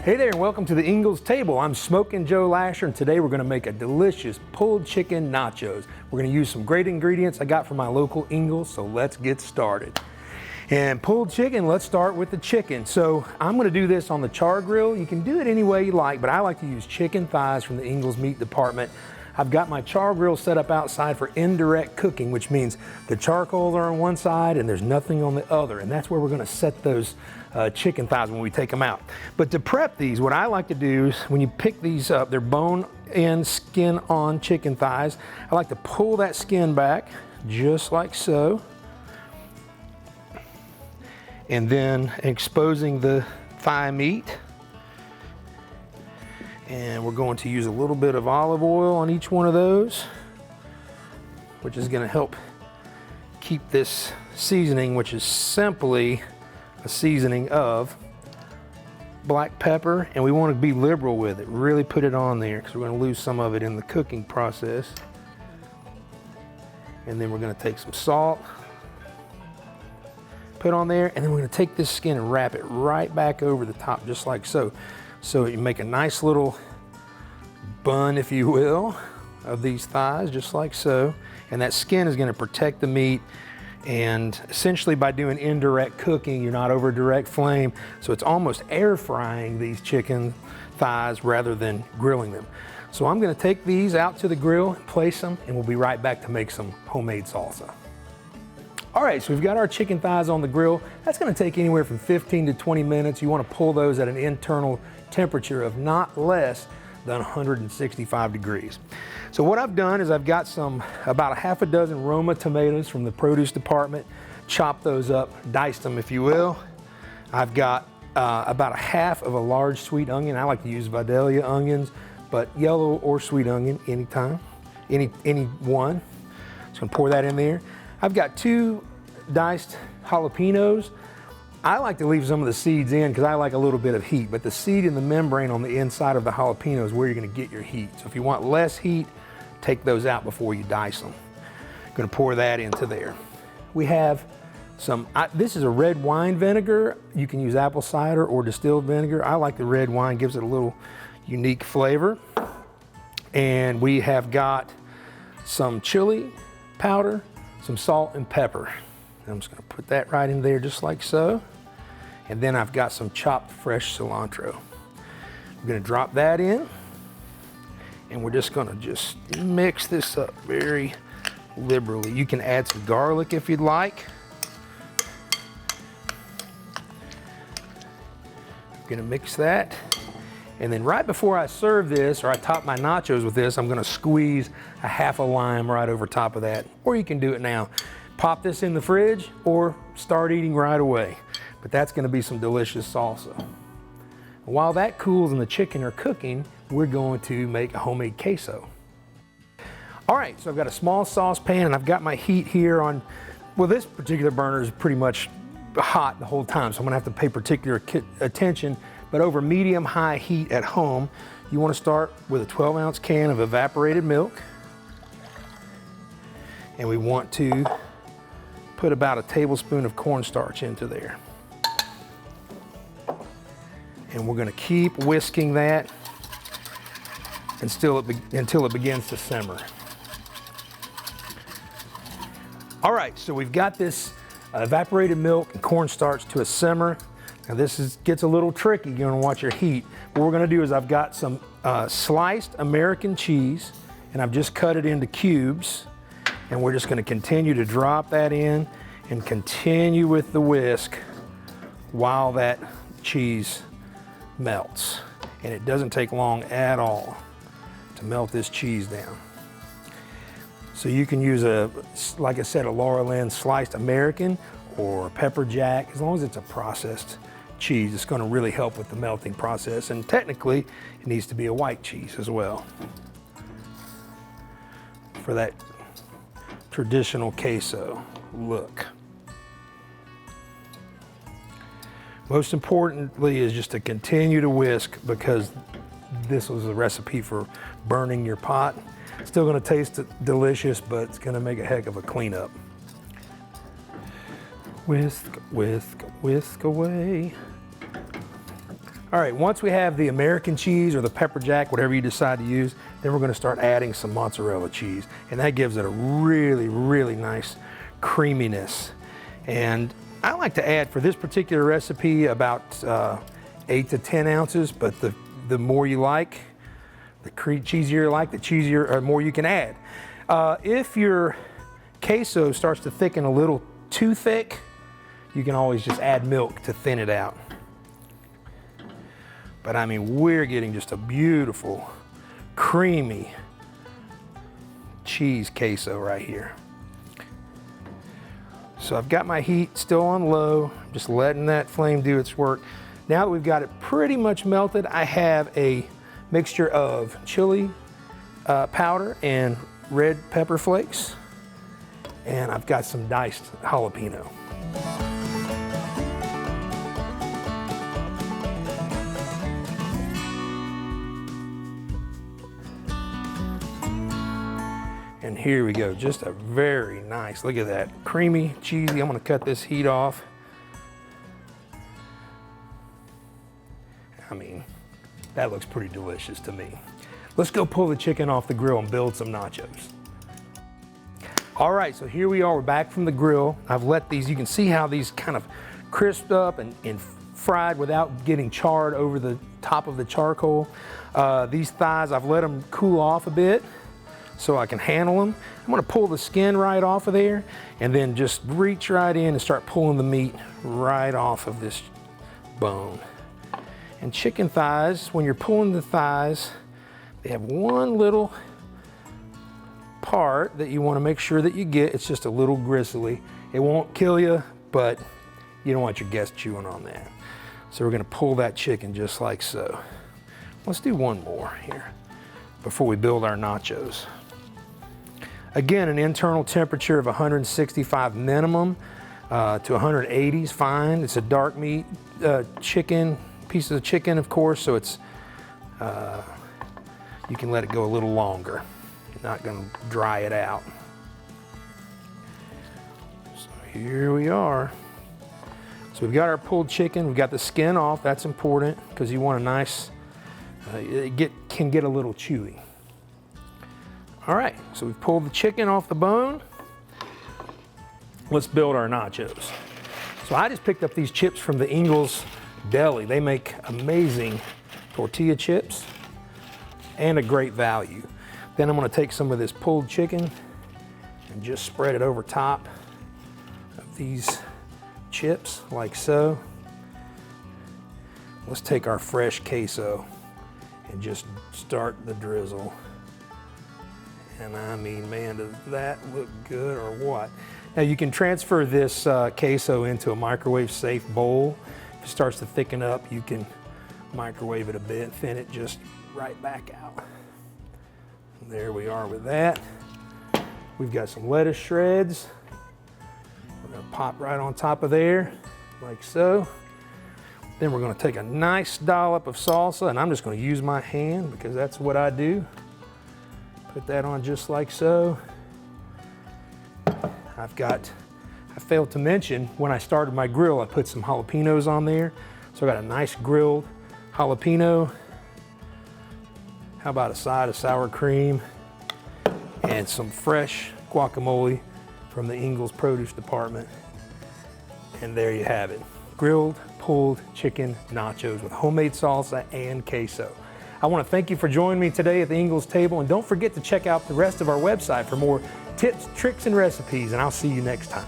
Hey there and welcome to the Ingles table. I'm Smoking Joe Lasher and today we're going to make a delicious pulled chicken nachos. We're going to use some great ingredients I got from my local Ingles, so let's get started. And pulled chicken, let's start with the chicken. So I'm going to do this on the char grill. You can do it any way you like, but I like to use chicken thighs from the Ingles meat department. I've got my char grill set up outside for indirect cooking, which means the charcoals are on one side and there's nothing on the other. And that's where we're going to set those chicken thighs when we take them out. But to prep these, what I like to do is when you pick these up, they're bone-in, skin-on chicken thighs. I like to pull that skin back just like so. And then exposing the thigh meat. And we're going to use a little bit of olive oil on each one of those, which is going to help keep this seasoning, which is simply a seasoning of black pepper, and we want to be liberal with it. Really put it on there because we're going to lose some of it in the cooking process. And then we're going to take some salt, put on there, and then we're going to take this skin and wrap it right back over the top just like so. So you make a nice little bun, if you will, of these thighs, just like so. And that skin is going to protect the meat. And essentially by doing indirect cooking, you're not over direct flame. So it's almost air frying these chicken thighs rather than grilling them. So I'm going to take these out to the grill, place them, and we'll be right back to make some homemade salsa. All right, so we've got our chicken thighs on the grill. That's going to take anywhere from 15 to 20 minutes. You want to pull those at an internal temperature of not less than 165 degrees. So what I've done is I've got about a half a dozen Roma tomatoes from the produce department. Chopped those up, diced them if you will. I've got about a half of a large sweet onion. I like to use Vidalia onions, but yellow or sweet onion anytime, any one. Just gonna pour that in there. I've got 2 diced jalapenos. I like to leave some of the seeds in because I like a little bit of heat, but the seed in the membrane on the inside of the jalapeno is where you're going to get your heat. So if you want less heat, take those out before you dice them. I'm going to pour that into there. We have this is a red wine vinegar. You can use apple cider or distilled vinegar. I like the red wine, gives it a little unique flavor. And we have got some chili powder, some salt and pepper. I'm just going to put that right in there just like so. And then I've got some chopped fresh cilantro. I'm going to drop that in. And we're just going to mix this up very liberally. You can add some garlic if you'd like. I'm going to mix that. And then right before I serve this, or I top my nachos with this, I'm going to squeeze a half a lime right over top of that. Or you can do it now. Pop this in the fridge or start eating right away. But that's going to be some delicious salsa. While that cools and the chicken are cooking, we're going to make a homemade queso. All right, so I've got a small saucepan and I've got my heat here on, well, this particular burner is pretty much hot the whole time, so I'm going to have to pay particular attention. But over medium-high heat at home, you want to start with a 12-ounce can of evaporated milk. And we want to put about a tablespoon of cornstarch into there. And we're going to keep whisking that until it begins to simmer. All right, so we've got this evaporated milk and cornstarch to a simmer. Now this gets a little tricky. You're going to watch your heat. What we're going to do is I've got some sliced American cheese, and I've just cut it into cubes. And we're just going to continue to drop that in and continue with the whisk while that cheese melts. And it doesn't take long at all to melt this cheese down. So you can use like I said, a Laura Lynn sliced American or pepper jack. As long as it's a processed cheese, it's going to really help with the melting process. And technically, it needs to be a white cheese as well for that traditional queso look. Most importantly is just to continue to whisk because this was a recipe for burning your pot. Still going to taste delicious, but it's going to make a heck of a cleanup. Whisk, whisk, whisk away. All right, once we have the American cheese or the pepper jack, whatever you decide to use, then we're gonna start adding some mozzarella cheese. And that gives it a really, really nice creaminess. And I like to add, for this particular recipe, about 8 to 10 ounces, but the more you like, the cheesier you like, the cheesier or more you can add. If your queso starts to thicken a little too thick, you can always just add milk to thin it out. But I mean, we're getting just a beautiful, creamy cheese queso right here. So I've got my heat still on low, just letting that flame do its work. Now that we've got it pretty much melted, I have a mixture of chili powder and red pepper flakes, and I've got some diced jalapeno. And here we go, just a very nice, look at that, creamy, cheesy. I'm gonna cut this heat off. I mean, that looks pretty delicious to me. Let's go pull the chicken off the grill and build some nachos. All right, so here we are, we're back from the grill. I've let these, you can see how these kind of crisped up and fried without getting charred over the top of the charcoal. These thighs, I've let them cool off a bit so I can handle them. I'm gonna pull the skin right off of there and then just reach right in and start pulling the meat right off of this bone. And chicken thighs, when you're pulling the thighs, they have one little part that you wanna make sure that you get. It's just a little gristly. It won't kill you, but you don't want your guests chewing on that. So we're gonna pull that chicken just like so. Let's do one more here before we build our nachos. Again, an internal temperature of 165 minimum to 180 is fine. It's a dark meat chicken, pieces of chicken, of course, so it's you can let it go a little longer. You're not gonna dry it out. So here we are. So we've got our pulled chicken, we've got the skin off, that's important because you want a nice, it can get a little chewy. All right, so we've pulled the chicken off the bone. Let's build our nachos. So I just picked up these chips from the Ingles deli. They make amazing tortilla chips and a great value. Then I'm gonna take some of this pulled chicken and just spread it over top of these chips like so. Let's take our fresh queso and just start the drizzle. And I mean, man, does that look good or what? Now you can transfer this queso into a microwave safe bowl. If it starts to thicken up, you can microwave it a bit, thin it just right back out. There we are with that. We've got some lettuce shreds. We're gonna pop right on top of there, like so. Then we're gonna take a nice dollop of salsa, and I'm just gonna use my hand because that's what I do. Put that on just like so. I failed to mention, when I started my grill, I put some jalapenos on there. So I got a nice grilled jalapeno. How about a side of sour cream and some fresh guacamole from the Ingles produce department. And there you have it. Grilled, pulled chicken nachos with homemade salsa and queso. I want to thank you for joining me today at the Ingles table, and don't forget to check out the rest of our website for more tips, tricks, and recipes, and I'll see you next time.